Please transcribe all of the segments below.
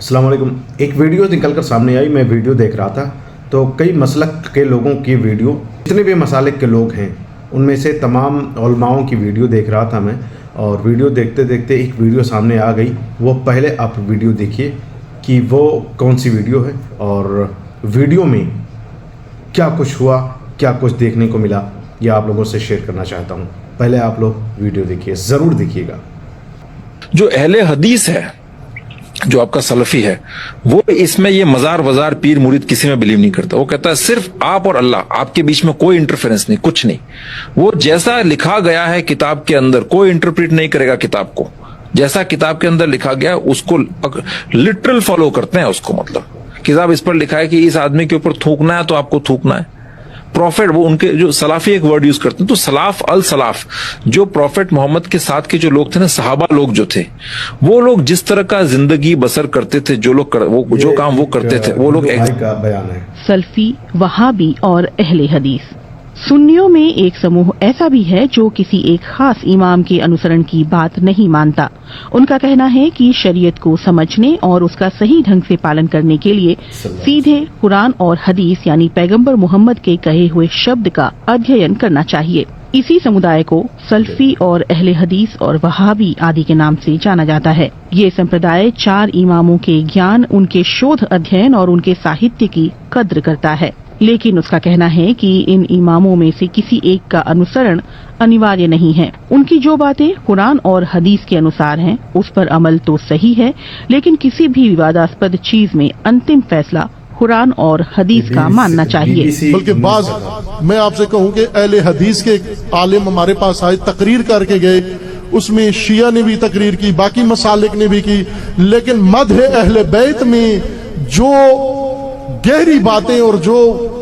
अस्सलाम वालेकुम। एक वीडियो निकल कर सामने आई, मैं वीडियो देख रहा था तो कई मसलक के लोगों की वीडियो, जितने भी मसालिक के लोग हैं उनमें से तमाम उलमाओं की वीडियो देख रहा था मैं। और वीडियो देखते देखते एक वीडियो सामने आ गई। वो पहले आप वीडियो देखिए कि वो कौन सी वीडियो है और वीडियो में क्या कुछ हुआ, क्या कुछ देखने को मिला, ये आप लोगों से शेयर करना चाहता हूँ। पहले आप लोग वीडियो देखिए, ज़रूर देखिएगा। जो अहले हदीस है, जो आपका सलफी है, वो इसमें ये मजार वजार पीर मुरीद किसी में बिलीव नहीं करता। वो कहता है सिर्फ आप और अल्लाह, आपके बीच में कोई इंटरफेरेंस नहीं, कुछ नहीं। वो जैसा लिखा गया है किताब के अंदर, कोई इंटरप्रेट नहीं करेगा किताब को। जैसा किताब के अंदर लिखा गया उसको लिटरल फॉलो करते हैं उसको। मतलब किताब इस पर लिखा है कि इस आदमी के ऊपर थूकना है तो आपको थूकना है। प्रॉफिट, वो उनके जो सलाफी एक वर्ड यूज करते हैं, तो सलाफ अल सलाफ, जो प्रॉफिट मोहम्मद के साथ के जो लोग थे ना, सहाबा लोग जो थे, वो लोग जिस तरह का जिंदगी बसर करते थे, जो लोग वो जो काम वो करते थे, वो लोग का बयान है। सल्फी, वहाबी और अहले हदीस। सुन्नियों में एक समूह ऐसा भी है जो किसी एक खास इमाम के अनुसरण की बात नहीं मानता। उनका कहना है कि शरीयत को समझने और उसका सही ढंग से पालन करने के लिए सीधे कुरान और हदीस यानी पैगंबर मोहम्मद के कहे हुए शब्द का अध्ययन करना चाहिए। इसी समुदाय को सल्फी और अहले हदीस और वहाबी आदि के नाम से जाना जाता है। ये संप्रदाय 4 इमामों के ज्ञान, उनके शोध अध्ययन और उनके साहित्य की कद्र करता है, लेकिन उसका कहना है कि इन इमामों में से किसी एक का अनुसरण अनिवार्य नहीं है। उनकी जो बातें कुरान और हदीस के अनुसार हैं, उस पर अमल तो सही है, लेकिन किसी भी विवादास्पद चीज में अंतिम फैसला कुरान और हदीस का मानना चाहिए। बल्कि बाज मैं आपसे कहूं कि अहले हदीस के आलिम हमारे पास आए, तकरीर करके गए, उसमें शिया ने भी तकरीर की, बाकी मसालिक ने भी की, लेकिन मदह अहले बैत में जो गहरी बातें और जो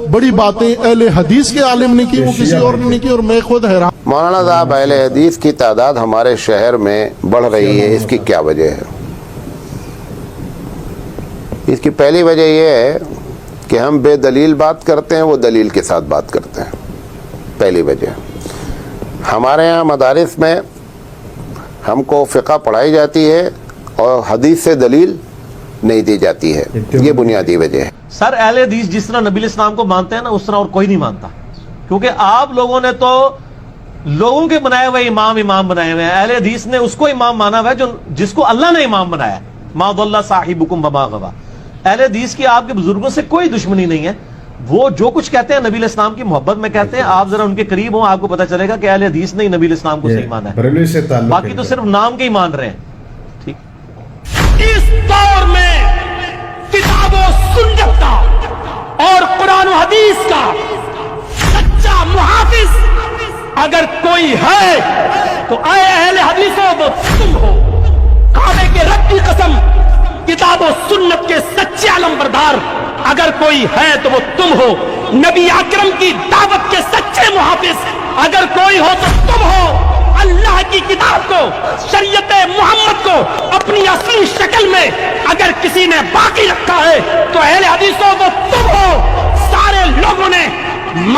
बड़ी बातें अहले हदीस के आलिम ने की, वो किसी और ने नहीं की। और मैं खुद हैरान। मौलाना साहब, अहले हदीस की तादाद हमारे शहर में बढ़ रही है, इसकी क्या वजह है? इसकी पहली वजह यह है कि हम बेदलील बात करते हैं, वो दलील के साथ बात करते हैं। पहली वजह, हमारे यहाँ मदारिस में हमको फ़िक़्ह पढ़ाई जाती है और हदीस से दलील नहीं दी जाती है। ये बुनियादी वजह है। सर, अहले हदीस जिस तरह नबी इस्लाम को मानते हैं ना, उस तरह और कोई नहीं मानता, क्योंकि आप लोगों ने तो लोगों के बनाए हुए इमाम बनाए हुए हैं। अहले हदीस ने उसको इमाम माना हुआ है जो जिसको अल्लाह ने इमाम बनाया। मा दल्ला साहिबुकुम वमा गवा। अहले हदीस की आपके बुजुर्गों से कोई दुश्मनी नहीं है। वो जो कुछ कहते हैं नबी इस्लाम की मोहब्बत में कहते हैं। आप जरा उनके करीब हो, आपको पता चलेगा कि अहले हदीस ने नबी इस्लाम को सही माना है, बाकी तो सिर्फ नाम के ही मान रहे हैं। ठीक, इस दौर में किताबों सुन्नत का और कुरान और हदीस का सच्चा मुहाफिज अगर कोई है तो आए अहले हदीसों वो तुम हो। काबे के रब की कसम, किताब और सुन्नत के सच्चे अलमबरदार अगर कोई है तो वो तुम हो। नबी अकरम की दावत के सच्चे मुहाफिज अगर कोई हो तो तुम हो। अल्लाह की किताब को, शरीयत मोहम्मद को अपनी असली शक्ल में अगर किसी ने बाकी रखा है तो अहले हदीसों वो तुम हो। सारे लोगों ने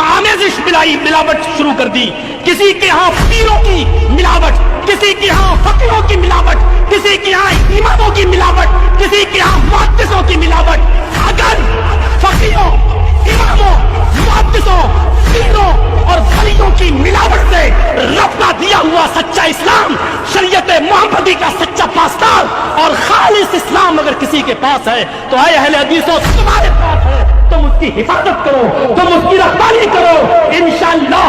आमेज़िश मिलावट शुरू कर दी। किसी के यहाँ पीरों की मिलावट, किसी के यहाँ फकीरों की मिलावट, किसी के यहाँ इमामों की मिलावट, किसी के यहाँ मुहद्दिसों की मिलावट। अगर फकीरों, इमामों, मुहद्दिसों, पीरों और वलियों की मिलावट से रब का दिया हुआ सच्चा इस्लाम, शरीयत मोहम्मदी का सच्चा पासदार और खालिस इस्लाम अगर किसी के पास है तो आए अहले हदीसों तुम्हारे पास है, तुम उसकी हिफाजत करो, तुम उसकी रखवाली करो। इंशाअल्लाह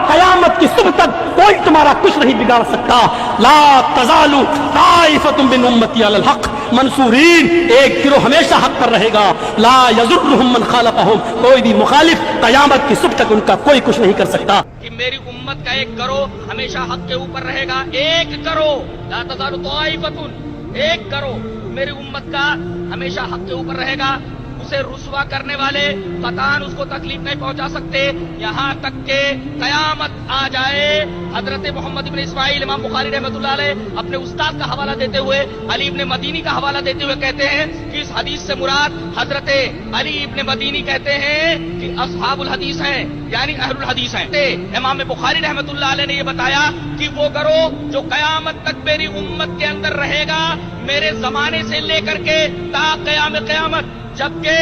क़यामत की सुबह तक कोई तुम्हारा कुछ नहीं बिगाड़ सकता। ला तज़ालु ताइफ़तुम मिन उम्मती अलल हक़ मंसूरीन, एक गिरोह हमेशा हक पर रहेगा। ला यज़ुर्रुहुम मन खालफ़हुम, कोई भी मुखालिफ क़यामत की सुबह तक उनका कोई कुछ नहीं कर सकता। कि मेरी उम्मत का एक करो हमेशा हक के ऊपर रहेगा। एक करो, ला तज़ालु ताइफ़तुन, एक करो मेरी उम्मत का हमेशा हक के ऊपर रहेगा। उसे रुस्वा करने वाले कतान उसको तकलीफ नहीं पहुंचा सकते, यहाँ तक के कयामत आ जाए। हजरत मोहम्मद इब्न इस्माइल इमाम बुखारी रहमतुल्लाह अलैह अपने उस्ताद का हवाला देते हुए, अली इब्न मदीनी का हवाला देते हुए कहते हैं कि इस हदीस से मुराद हजरत अली इब्न मदीनी कहते हैं कि असहाबुल हदीस हैं, यानी अहलुल हदीस हैं। इमाम बुखारी रहमतुल्लाह अलैह ने ये बताया कि वो करो जो कयामत तक मेरी उम्मत के अंदर रहेगा, मेरे जमाने से लेकर के ता क़याम क़यामत, जबकि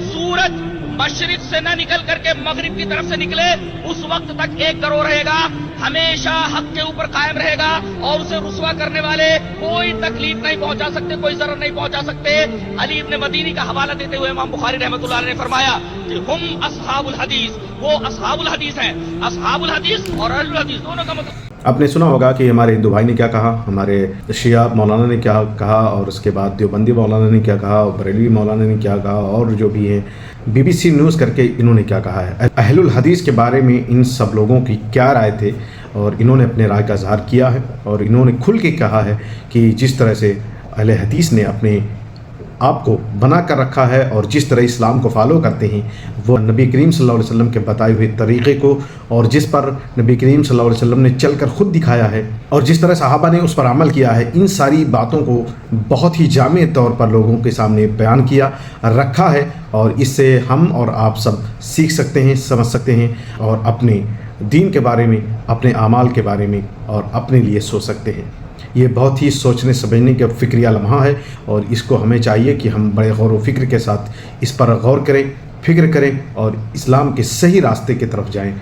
सूरज मशरिक से न निकल करके मगरिब की तरफ से निकले उस वक्त तक 1 करोड़ रहेगा, हमेशा हक के ऊपर कायम रहेगा और उसे रुस्वा करने वाले कोई तकलीफ नहीं पहुंचा सकते, कोई जरर नहीं पहुंचा सकते। अली इब्न मदीनी का हवाला देते हुए इमाम बुखारी रहमतुल्लाह अलैह ने फरमाया कि हम असहाबुल हदीस, वो असहाबुल हदीस हैं। असहाबुल हदीस और अहलुल हदीस दोनों का मतलब। आपने सुना होगा कि हमारे हिंदू भाई ने क्या कहा, हमारे शिया मौलाना ने क्या कहा, और उसके बाद देवबंदी मौलाना ने क्या कहा, और बरेलवी मौलाना ने क्या कहा, और जो भी है BBC न्यूज़ करके इन्होंने क्या कहा है। अहलुल हदीस के बारे में इन सब लोगों की क्या राय थे, और इन्होंने अपने राय का इज़हार किया है, और इन्होंने खुल के कहा है कि जिस तरह से अहले हदीस ने अपने आप को बना कर रखा है और जिस तरह इस्लाम को फॉलो करते हैं, वो नबी करीम सल्लल्लाहु अलैहि वसल्लम के बताए हुए तरीक़े को, और जिस पर नबी करीम सल्लल्लाहु अलैहि वसल्लम ने चलकर ख़ुद दिखाया है और जिस तरह सहाबा ने उस पर अमल किया है, इन सारी बातों को बहुत ही जामे तौर पर लोगों के सामने बयान किया रखा है। और इससे हम और आप सब सीख सकते हैं, समझ सकते हैं, और अपने दीन के बारे में, अपने आमाल के बारे में और अपने लिए सोच सकते हैं। ये बहुत ही सोचने समझने का फ़िक्रिया लम्हा है, और इसको हमें चाहिए कि हम बड़े गौर व फिक्र के साथ इस पर गौर करें, फिक्र करें और इस्लाम के सही रास्ते की तरफ जाएं।